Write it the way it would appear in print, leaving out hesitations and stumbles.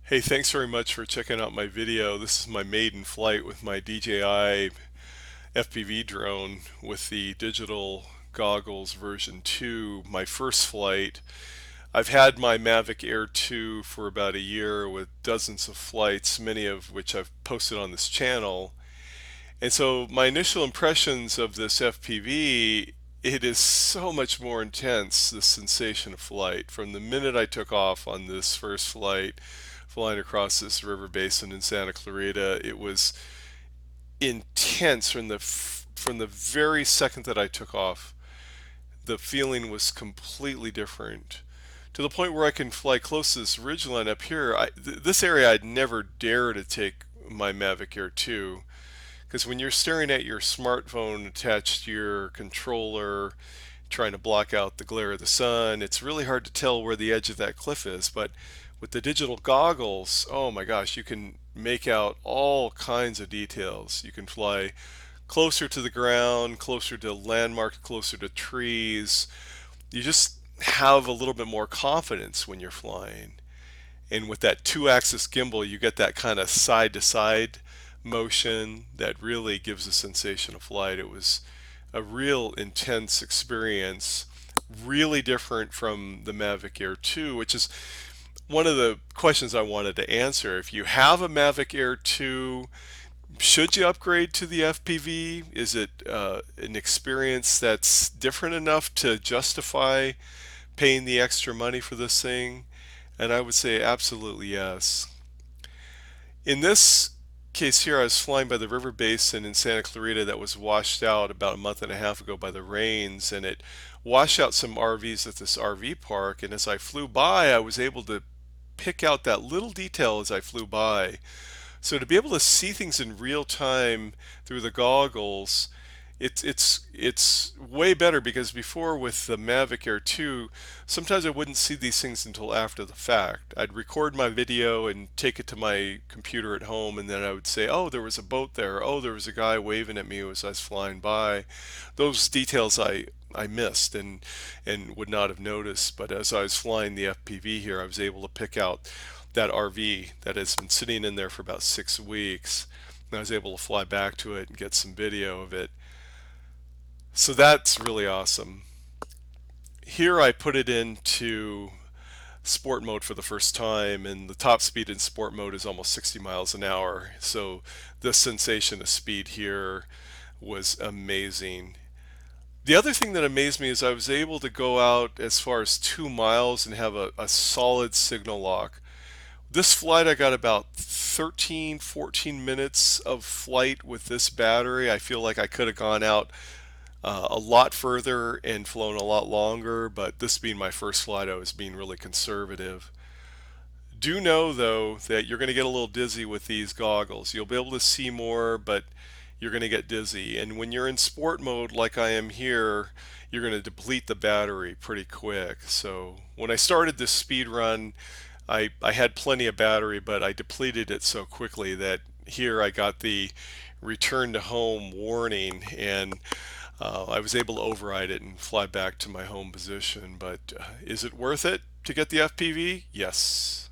Hey, thanks very much for checking out my video. This is my maiden flight with my DJI FPV drone with the digital goggles version 2. My first flight. I've had my Mavic Air 2 for about a year with dozens of flights, many of which I've posted on this channel. And so my initial impressions of this FPV, it is so much more intense, the sensation of flight. From the minute I took off on this first flight, flying across this river basin in Santa Clarita, it was intense from the very second that I took off. The feeling was completely different to the point where I can fly close to this ridgeline up here. This area I'd never dare to take my Mavic Air 2 because when you're staring at your smartphone attached to your controller, trying to block out the glare of the sun, it's really hard to tell where the edge of that cliff is. But with the digital goggles, oh my gosh, you can make out all kinds of details. You can fly closer to the ground, closer to landmarks, closer to trees. You just have a little bit more confidence when you're flying. And with that two-axis gimbal, you get that kind of side-to-side motion that really gives a sensation of flight. It was a real intense experience, really different from the Mavic Air 2, which is one of the questions I wanted to answer. If you have a Mavic Air 2, should you upgrade to the FPV? Is it an experience that's different enough to justify paying the extra money for this thing? And I would say absolutely yes. In this case here, I was flying by the river basin in Santa Clarita that was washed out about a month and a half ago by the rains, and it washed out some RVs at this RV park. And as I flew by, I was able to pick out that little detail as I flew by. So to be able to see things in real time through the goggles, it's way better because before with the Mavic Air 2, sometimes I wouldn't see these things until after the fact. I'd record my video and take it to my computer at home, and then I would say, "Oh, there was a boat there. Oh, there was a guy waving at me as I was flying by." Those details I missed and would not have noticed. But as I was flying the FPV here, I was able to pick out that RV that has been sitting in there for about 6 weeks. And I was able to fly back to it and get some video of it. So that's really awesome. Here I put it into sport mode for the first time, and the top speed in sport mode is almost 60 miles an hour. So the sensation of speed here was amazing. The other thing that amazed me is I was able to go out as far as 2 miles and have a solid signal lock. This flight I got about 13, 14 minutes of flight with this battery. I feel like I could have gone out a lot further and flown a lot longer, but this being my first flight, I was being really conservative. Do know though that you're going to get a little dizzy with these goggles. You'll be able to see more, but you're going to get dizzy. And when you're in sport mode like I am here, you're going to deplete the battery pretty quick. So when I started this speed run, I had plenty of battery, but I depleted it so quickly that here I got the return to home warning, and I was able to override it and fly back to my home position. But is it worth it to get the FPV? Yes.